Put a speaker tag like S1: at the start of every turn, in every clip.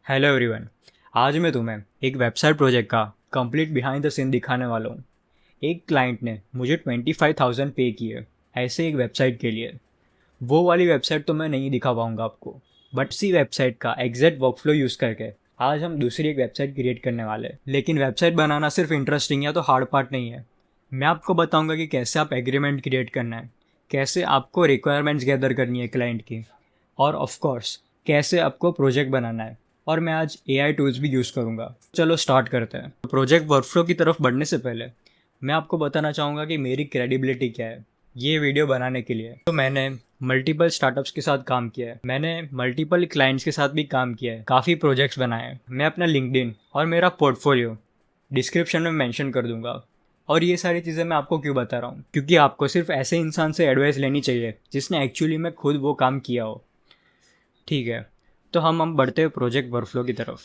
S1: Hello everyone. आज मैं तुम्हें एक वेबसाइट प्रोजेक्ट का कंप्लीट बिहाइंड द सीन दिखाने वाला हूँ। एक क्लाइंट ने मुझे 25,000 पे किए ऐसे एक वेबसाइट के लिए। वो वाली वेबसाइट तो मैं नहीं दिखा पाऊँगा आपको, बट इसी वेबसाइट का एग्जैक्ट वर्कफ्लो यूज़ करके आज हम दूसरी एक वेबसाइट क्रिएट करने वाले हैं। लेकिन वेबसाइट बनाना सिर्फ इंटरेस्टिंग या तो हार्ड पार्ट नहीं है। मैं आपको बताऊँगा कि कैसे आप एग्रीमेंट क्रिएट करना है, कैसे आपको रिक्वायरमेंट्स गैदर करनी है क्लाइंट की, और ऑफ कोर्स कैसे आपको प्रोजेक्ट बनाना है। और मैं आज एआई टूल्स भी यूज़ करूँगा। चलो स्टार्ट करते हैं। प्रोजेक्ट वर्कफ्लो की तरफ बढ़ने से पहले मैं आपको बताना चाहूँगा कि मेरी क्रेडिबिलिटी क्या है ये वीडियो बनाने के लिए। तो मैंने मल्टीपल स्टार्टअप्स के साथ काम किया है, मैंने मल्टीपल क्लाइंट्स के साथ भी काम किया है, काफ़ी प्रोजेक्ट्स बनाए हैं। मैं अपना लिंक्डइन और मेरा पोर्टफोलियो डिस्क्रिप्शन में मेंशन कर दूंगा। और ये सारी चीज़ें मैं आपको क्यों बता रहा हूँ, क्योंकि आपको सिर्फ ऐसे इंसान से एडवाइस लेनी चाहिए जिसने एक्चुअली में खुद वो काम किया हो। ठीक है, तो हम बढ़ते हैं प्रोजेक्ट वर्कफ्लो की तरफ।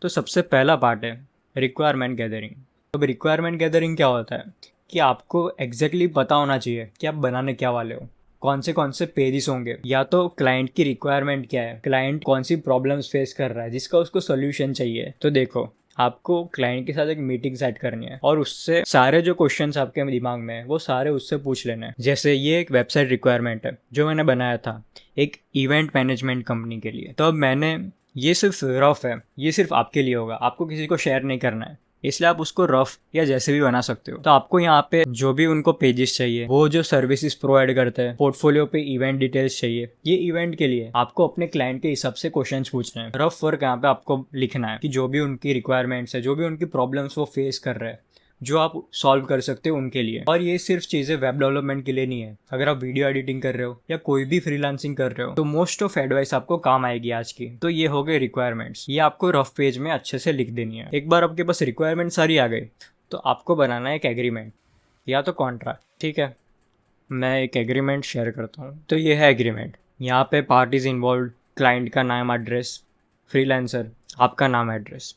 S1: तो सबसे पहला पार्ट है रिक्वायरमेंट गैदरिंग। अब रिक्वायरमेंट गैदरिंग क्या होता है कि आपको एग्जैक्टली पता होना चाहिए कि आप बनाने क्या वाले हो, कौन से पेजेस होंगे, या तो क्लाइंट की रिक्वायरमेंट क्या है, क्लाइंट कौन सी प्रॉब्लम्स फेस कर रहा है जिसका उसको सोल्यूशन चाहिए। तो देखो, आपको क्लाइंट के साथ एक मीटिंग सेट करनी है और उससे सारे जो क्वेश्चंस आपके दिमाग में है वो सारे उससे पूछ लेने हैं। जैसे ये एक वेबसाइट रिक्वायरमेंट है जो मैंने बनाया था एक इवेंट मैनेजमेंट कंपनी के लिए। तो अब मैंने ये सिर्फ रफ है, ये सिर्फ आपके लिए होगा, आपको किसी को शेयर नहीं करना है, इसलिए आप उसको रफ या जैसे भी बना सकते हो। तो आपको यहाँ पे जो भी उनको पेजेस चाहिए, वो जो सर्विसेज प्रोवाइड करते हैं, पोर्टफोलियो पे इवेंट डिटेल्स चाहिए, ये इवेंट के लिए आपको अपने क्लाइंट के हिसाब से क्वेश्चंस पूछने हैं। रफ वर्क यहाँ पे आपको लिखना है कि जो भी उनकी रिक्वायरमेंट्स है, जो भी उनकी प्रॉब्लम्स वो फेस कर रहे हैं, जो आप सॉल्व कर सकते हो उनके लिए। और ये सिर्फ चीज़ें वेब डेवलपमेंट के लिए नहीं है। अगर आप वीडियो एडिटिंग कर रहे हो या कोई भी फ्रीलांसिंग कर रहे हो तो मोस्ट ऑफ एडवाइस आपको काम आएगी आज की। तो ये हो गए रिक्वायरमेंट्स, ये आपको रफ पेज में अच्छे से लिख देनी है। एक बार आपके पास रिक्वायरमेंट सारी आ गई तो आपको बनाना है एक एग्रीमेंट या तो कॉन्ट्रैक्ट। ठीक है, मैं एक एग्रीमेंट शेयर करता हूँ। तो ये है एग्रीमेंट। यहाँ पे पार्टीज इन्वॉल्व, क्लाइंट का नाम, एड्रेस, फ्रीलांसर, आपका नाम, एड्रेस,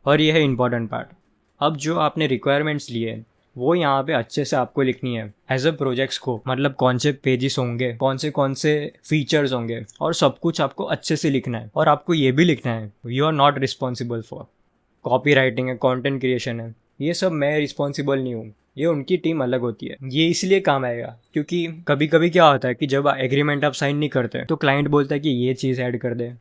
S1: और ये है इंपॉर्टेंट पार्ट। अब जो आपने रिक्वायरमेंट्स लिए वो यहाँ पे अच्छे से आपको लिखनी है एज अ प्रोजेक्ट्स को, मतलब कौन से पेजेस होंगे, कौन से फीचर्स होंगे, और सब कुछ आपको अच्छे से लिखना है। और आपको ये भी लिखना है you are not responsible for copy writing है, कॉन्टेंट क्रिएशन है, ये सब मैं रिस्पॉन्सिबल नहीं हूँ, ये उनकी टीम अलग होती है। ये इसलिए काम आएगा क्योंकि कभी कभी क्या होता है कि जब एग्रीमेंट आप साइन नहीं करते तो क्लाइंट बोलता है कि ये चीज़ ऐड कर दे,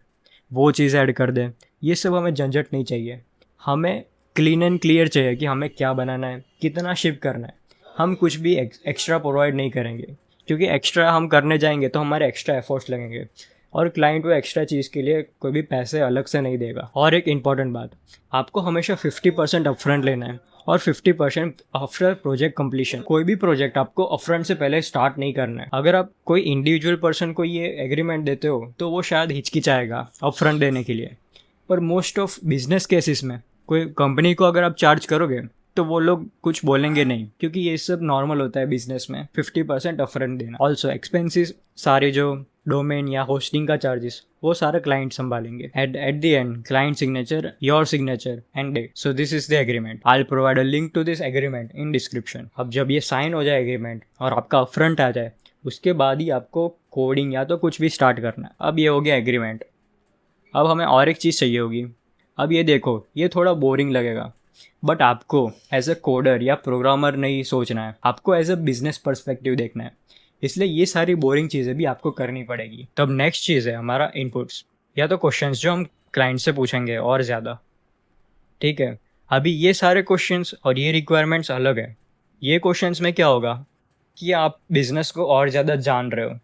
S1: वो चीज़ ऐड कर दे। ये सब हमें झंझट नहीं चाहिए, हमें क्लीन एंड क्लियर चाहिए कि हमें क्या बनाना है, कितना शिप करना है। हम कुछ भी एक्स्ट्रा प्रोवाइड नहीं करेंगे, क्योंकि एक्स्ट्रा हम करने जाएंगे तो हमारे एक्स्ट्रा एफर्ट्स लगेंगे और क्लाइंट वो एक्स्ट्रा चीज़ के लिए कोई भी पैसे अलग से नहीं देगा। और एक इम्पॉर्टेंट बात, आपको हमेशा 50% अपफ्रंट लेना है और 50% आफ्टर प्रोजेक्ट कंप्लीशन। कोई भी प्रोजेक्ट आपको अपफ्रंट से पहले स्टार्ट नहीं करना है। अगर आप कोई इंडिविजुअल पर्सन को ये एग्रीमेंट देते हो तो वो शायद हिचकिचाएगा अपफ्रंट देने के लिए, पर मोस्ट ऑफ बिजनेस केसेस में कोई कंपनी को अगर आप चार्ज करोगे तो वो लोग कुछ बोलेंगे नहीं, क्योंकि ये सब नॉर्मल होता है बिजनेस में 50% अपफ्रंट देना। ऑल्सो एक्सपेंसेस सारे जो डोमेन या होस्टिंग का चार्जेस वो सारा क्लाइंट संभालेंगे। At the end client signature, your signature and date. So this is the agreement. I will provide a link to this agreement in description. अब जब ये साइन हो जाए एग्रीमेंट और आपका अपफ्रंट आ जाए, उसके बाद ही आपको कोडिंग या तो कुछ भी स्टार्ट करना है। अब ये हो गया एग्रीमेंट। अब हमें और एक चीज़ चाहिए होगी। अब ये देखो, ये थोड़ा बोरिंग लगेगा, बट आपको एज अ कोडर या प्रोग्रामर नहीं सोचना है, आपको एज अ बिजनेस पर्सपेक्टिव देखना है। इसलिए ये सारी बोरिंग चीज़ें भी आपको करनी पड़ेगी। तब नेक्स्ट चीज़ है हमारा इनपुट्स या तो क्वेश्चंस जो हम क्लाइंट से पूछेंगे और ज़्यादा। ठीक है, अभी ये सारे क्वेश्चंस और ये रिक्वायरमेंट्स अलग है। ये क्वेश्चंस में क्या होगा कि आप बिजनेस को और ज़्यादा जान रहे हो,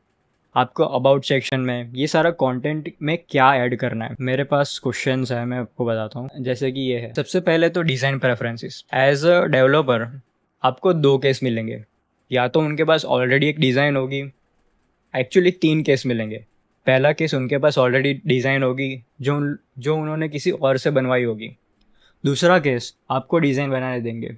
S1: आपको अबाउट सेक्शन में ये सारा कंटेंट में क्या ऐड करना है। मेरे पास क्वेश्चंस है, मैं आपको बताता हूँ। जैसे कि ये है, सबसे पहले तो design preferences. As a developer आपको दो केस मिलेंगे, या तो उनके पास ऑलरेडी एक डिज़ाइन होगी, एक्चुअली तीन केस मिलेंगे। पहला केस, उनके पास ऑलरेडी डिज़ाइन होगी जो उन्होंने किसी और से बनवाई होगी। दूसरा केस, आपको डिज़ाइन बनाने देंगे।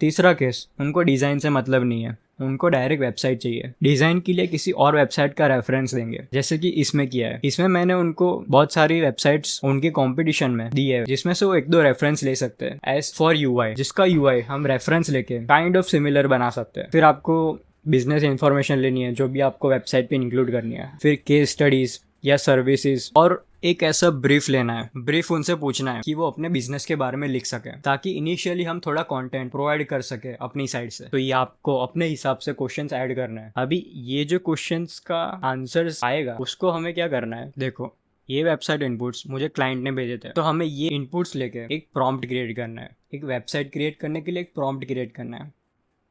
S1: तीसरा केस, उनको डिज़ाइन से मतलब नहीं है, उनको डायरेक्ट वेबसाइट चाहिए, डिज़ाइन के लिए किसी और वेबसाइट का रेफरेंस देंगे, जैसे कि इसमें किया है। इसमें मैंने उनको बहुत सारी वेबसाइट्स उनके कंपटीशन में दी है जिसमें से वो एक दो रेफरेंस ले सकते हैं एज फॉर यूआई, जिसका यूआई हम रेफरेंस लेके काइंड ऑफ सिमिलर बना सकते हैं। फिर आपको बिजनेस इंफॉर्मेशन लेनी है जो भी आपको वेबसाइट पे इंक्लूड करनी है, फिर केस स्टडीज या सर्विसेज और एक ऐसा ब्रीफ लेना है, ब्रीफ उनसे पूछना है कि वो अपने बिजनेस के बारे में लिख सके, ताकि इनिशियली हम थोड़ा कंटेंट प्रोवाइड कर सके अपनी साइड से। तो ये आपको अपने हिसाब से क्वेश्चंस ऐड करना है। अभी ये जो क्वेश्चंस का आंसर्स आएगा उसको हमें क्या करना है, देखो ये वेबसाइट इनपुट्स मुझे क्लाइंट ने भेजे थे, तो हमें ये इनपुट्स लेके एक प्रॉम्प्ट क्रिएट करना है। एक वेबसाइट क्रिएट करने के लिए एक प्रॉम्प्ट क्रिएट करना है।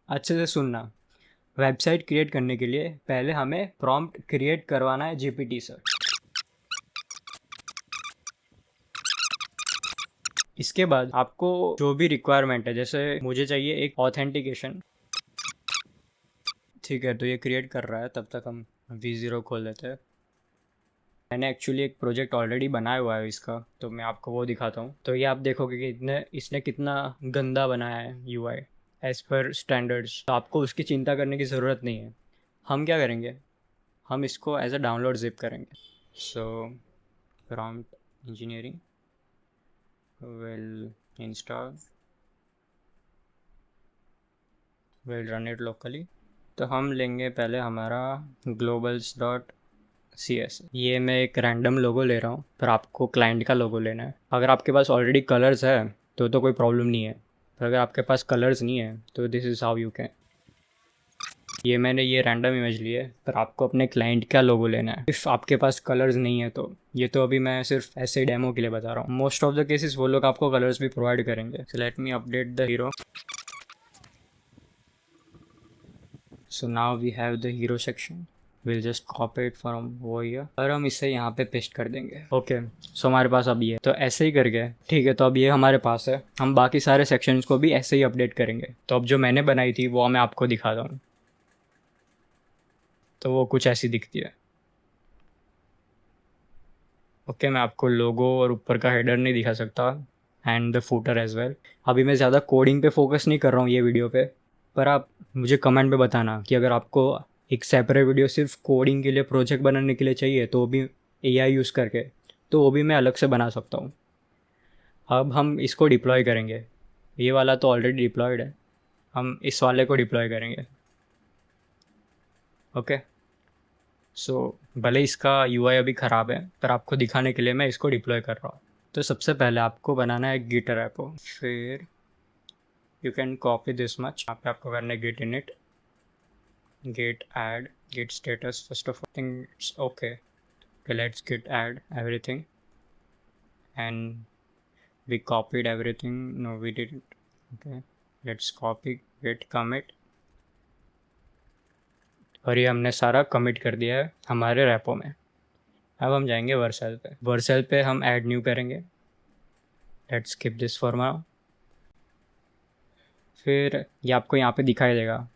S1: अच्छे से सुनना, वेबसाइट क्रिएट करने के लिए पहले हमें प्रॉम्प्ट क्रिएट करवाना है जीपीटी से। इसके बाद आपको जो भी रिक्वायरमेंट है, जैसे मुझे चाहिए एक ऑथेंटिकेशन, ठीक है, तो ये क्रिएट कर रहा है, तब तक हम V0 खोल देते हैं। मैंने एक्चुअली एक प्रोजेक्ट ऑलरेडी बनाया हुआ है इसका, तो मैं आपको वो दिखाता हूँ। तो ये आप देखोगे कि इसने कितना गंदा बनाया है UI एज़ पर स्टैंडर्ड्स। तो आपको उसकी चिंता करने की ज़रूरत नहीं है। हम क्या करेंगे, हम इसको एज अ डाउनलोड जिप करेंगे। So prompt engineering will install, will run it locally। तो हम लेंगे पहले हमारा globals.cs। ये मैं एक रैंडम लोगो ले रहा हूँ, पर आपको क्लाइंट का लोगो लेना है। अगर आपके पास ऑलरेडी कलर्स है तो कोई प्रॉब्लम नहीं है, पर अगर आपके पास कलर्स नहीं है तो this is how you can. ये मैंने ये रैंडम इमेज ली है, पर आपको अपने क्लाइंट का लोगो लेना है। इफ़ आपके पास कलर्स नहीं है तो ये तो अभी मैं सिर्फ ऐसे डेमो के लिए बता रहा हूँ। मोस्ट ऑफ द केसेस वो लोग आपको कलर्स भी प्रोवाइड करेंगे। So let me update the hero. So now we have the hero section. Will just copy it from वो ईयर और हम इसे यहाँ पे पेस्ट कर देंगे। ओके, सो हमारे पास अब ये तो ऐसे ही करके ठीक है। तो अब ये हमारे पास है, हम बाकी सारे सेक्शंस को भी ऐसे ही अपडेट करेंगे। तो अब जो मैंने बनाई थी वो मैं आपको दिखाता हूँ। तो वो कुछ ऐसी दिखती है। ओके, मैं आपको लोगो और ऊपर का हेडर नहीं दिखा सकता, and the footer as well. अभी मैं ज़्यादा कोडिंग पे फोकस नहीं कर रहा हूँ ये वीडियो पे, पर आप मुझे कमेंट में बताना कि अगर आपको एक सेपरेट वीडियो सिर्फ कोडिंग के लिए, प्रोजेक्ट बनाने के लिए चाहिए, तो भी AI यूज़ करके, तो वो भी मैं अलग से बना सकता हूँ। अब हम इसको डिप्लॉय करेंगे। ये वाला तो ऑलरेडी डिप्लॉयड है, हम इस वाले को डिप्लॉय करेंगे। ओके, सो भले इसका UI अभी ख़राब है, पर आपको दिखाने के लिए मैं इसको डिप्लॉय कर रहा हूँ। तो सबसे पहले आपको बनाना है गिट रेपो। फिर you can copy this much. यहाँ पे आपको करना है git init, git add, git status. First of all thing it's okay, let's git add everything and we copied everything. No we didn't. Okay, let's copy git commit, और ये हमने सारा commit कर दिया है हमारे रेपो में। अब हम जाएंगे वर्सेल पे। वर्सेल पे हम ऐड न्यू करेंगे। Let's skip this for now. फिर ये आपको यहाँ पे दिखाई देगा,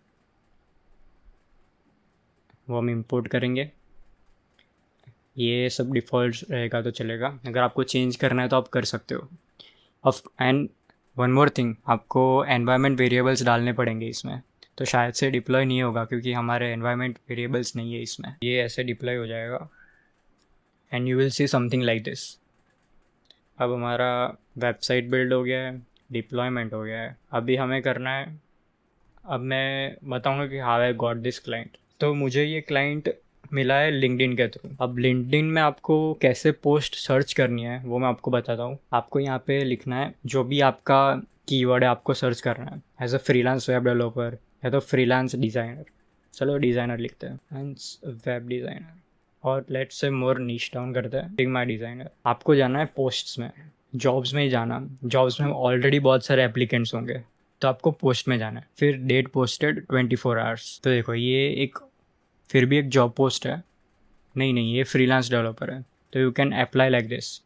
S1: वो हम इंपोर्ट करेंगे। ये सब डिफ़ॉल्ट रहेगा तो चलेगा, अगर आपको चेंज करना है तो आप कर सकते हो। एंड वन मोर थिंग, आपको एनवायरनमेंट वेरिएबल्स डालने पड़ेंगे इसमें, तो शायद से डिप्लॉय नहीं होगा क्योंकि हमारे एनवायरनमेंट वेरिएबल्स नहीं है इसमें। ये ऐसे डिप्लॉय हो जाएगा and you will see something like this. अब हमारा वेबसाइट बिल्ड हो गया है, डिप्लॉयमेंट हो गया है। अभी हमें करना है, अब मैं बताऊंगा कि how I got this client. तो मुझे ये क्लाइंट मिला है लिंक्डइन के थ्रू। अब लिंक्डइन में आपको कैसे पोस्ट सर्च करनी है वो मैं आपको बताता हूँ। आपको यहाँ पे लिखना है जो भी आपका कीवर्ड है, आपको सर्च करना है as a freelance web developer या तो फ्रीलांस डिज़ाइनर। चलो डिज़ाइनर लिखते हैं, वेब डिज़ाइनर, और let's say more niche down करते हैं, फिग्मा डिज़ाइनर। आपको जाना है पोस्ट्स में, जॉब्स में ही जाना। जॉब्स में ऑलरेडी बहुत सारे एप्लीकेंट्स होंगे, तो आपको पोस्ट में जाना है। फिर डेट पोस्टेड 24 आवर्स। तो देखो ये एक फिर भी एक जॉब पोस्ट है, नहीं ये फ्रीलांस डेवलपर है, तो you can apply like this.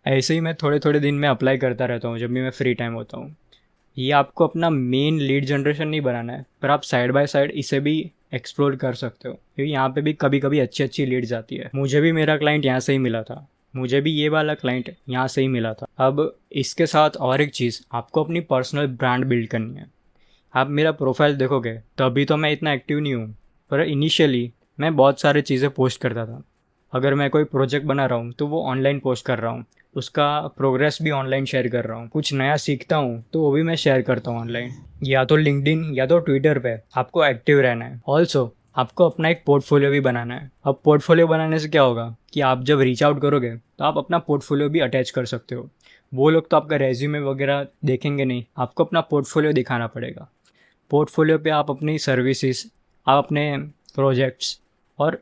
S1: ऐसे ही मैं थोड़े थोड़े दिन में अप्लाई करता रहता हूँ जब भी मैं फ्री टाइम होता हूँ। ये आपको अपना मेन लीड जनरेशन नहीं बनाना है, पर आप साइड बाय साइड इसे भी एक्सप्लोर कर सकते हो, क्योंकि यहाँ पे भी कभी कभी अच्छी अच्छी लीड्स आती है। मुझे भी मेरा क्लाइंट यहाँ से ही मिला था, मुझे भी ये वाला क्लाइंट यहाँ से ही मिला था। अब इसके साथ और एक चीज़, आपको अपनी पर्सनल ब्रांड बिल्ड करनी है। आप मेरा प्रोफाइल देखोगे तो अभी तो मैं इतना एक्टिव नहीं हूँ, पर इनिशियली मैं बहुत सारी चीज़ें पोस्ट करता था। अगर मैं कोई प्रोजेक्ट बना रहा हूँ तो वो ऑनलाइन पोस्ट कर रहा हूँ, उसका प्रोग्रेस भी ऑनलाइन शेयर कर रहा हूँ। कुछ नया सीखता हूँ तो वो भी मैं शेयर करता हूँ ऑनलाइन, या तो लिंक्डइन या तो ट्विटर पे आपको एक्टिव रहना है। ऑल्सो आपको अपना एक पोर्टफोलियो भी बनाना है। अब पोर्टफोलियो बनाने से क्या होगा कि आप जब रीच आउट करोगे तो आप अपना पोर्टफोलियो भी अटैच कर सकते हो। वो लोग तो आपका रेज्यूमे वगैरह देखेंगे नहीं, आपको अपना पोर्टफोलियो दिखाना पड़ेगा। पोर्टफोलियो पे आप अपनी सर्विसेज, आप अपने प्रोजेक्ट्स और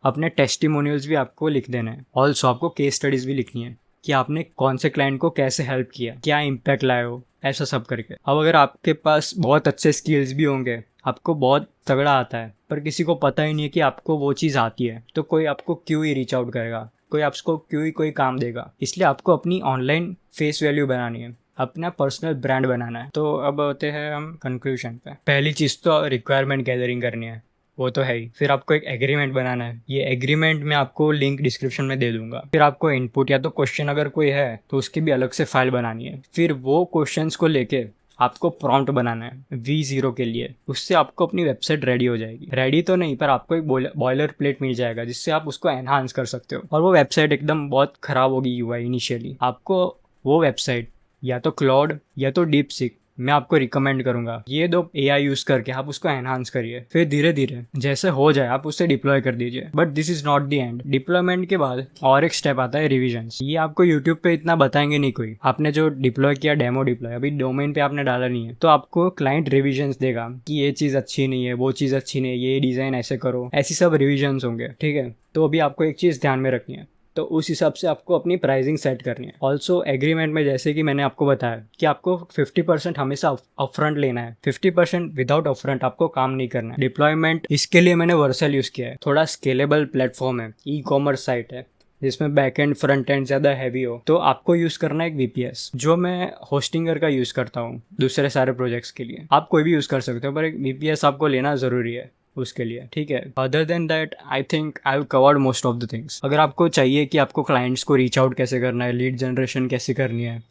S1: अपने टेस्टिमोनियल्स भी आपको लिख देना है। ऑल्सो आपको केस स्टडीज़ भी लिखनी है कि आपने कौन से क्लाइंट को कैसे हेल्प किया, क्या इम्पैक्ट लाए हो, ऐसा सब करके। अब अगर आपके पास बहुत अच्छे स्किल्स भी होंगे, आपको बहुत तगड़ा आता है, पर किसी को पता ही नहीं है कि आपको वो चीज़ आती है, तो कोई आपको क्यों ही रीच आउट करेगा, कोई आपको क्यों ही कोई काम देगा। इसलिए आपको अपनी ऑनलाइन फेस वैल्यू बनानी है, अपना पर्सनल ब्रांड बनाना है। तो अब होते हैं हम कंक्लूजन पे। पहली चीज़ तो रिक्वायरमेंट गैदरिंग करनी है, वो तो है ही। फिर आपको एक एग्रीमेंट बनाना है, ये एग्रीमेंट मैं आपको लिंक डिस्क्रिप्शन में दे दूंगा। फिर आपको इनपुट या तो क्वेश्चन अगर कोई है तो उसकी भी अलग से फाइल बनानी है। फिर वो क्वेश्चंस को लेके आपको प्रॉम्प्ट बनाना है V0 के लिए, उससे आपको अपनी वेबसाइट रेडी हो जाएगी। रेडी तो नहीं, पर आपको एक बॉयलर प्लेट मिल जाएगा जिससे आप उसको एनहांस कर सकते हो। और वो वेबसाइट एकदम बहुत ख़राब होगी यूआई इनिशियली। आपको वो वेबसाइट या तो क्लाउड या तो डीपसीक मैं आपको रिकमेंड करूंगा। ये दो AI यूज करके आप उसको एनहांस करिए, फिर धीरे धीरे जैसे हो जाए आप उसे डिप्लॉय कर दीजिए। But this is not the end. Deployment के बाद और एक स्टेप आता है रिविजन्स। ये आपको यूट्यूब पे इतना बताएंगे नहीं कोई। आपने जो डिप्लॉय किया, डेमो डिप्लॉय, अभी डोमेन पे आपने डाला नहीं है, तो आपको क्लाइंट रिविजन्स देगा कि ये चीज़ अच्छी नहीं है, वो चीज़ अच्छी नहीं है, ये डिज़ाइन ऐसे करो, ऐसी सब रिविजन्स होंगे। ठीक है, तो अभी आपको एक चीज़ ध्यान में रखनी है, तो उस हिसाब से आपको अपनी प्राइसिंग सेट करनी है। ऑल्सो एग्रीमेंट में जैसे कि मैंने आपको बताया कि आपको 50% हमेशा अपफ्रंट लेना है, 50% विदाउट अपफ्रंट आपको काम नहीं करना है। डिप्लॉयमेंट इसके लिए मैंने वर्सेल यूज़ किया है। थोड़ा स्केलेबल प्लेटफॉर्म है, ई-कॉमर्स साइट है जिसमें बैक एंड फ्रंट एंड ज़्यादा हैवी हो, तो आपको यूज़ करना है एक VPS, जो मैं होस्टिंगर का यूज़ करता हूँ दूसरे सारे प्रोजेक्ट्स के लिए। आप कोई भी यूज़ कर सकते हो, पर एक VPS आपको लेना ज़रूरी है उसके लिए। ठीक है, other than that I think I have covered most of the things. अगर आपको चाहिए कि आपको क्लाइंट्स को रीच आउट कैसे करना है, लीड जनरेशन कैसे करनी है,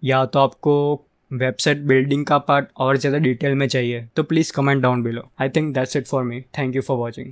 S1: या तो आपको वेबसाइट बिल्डिंग का पार्ट और ज़्यादा डिटेल में चाहिए, तो please comment down below. I think that's it for me. Thank you for watching.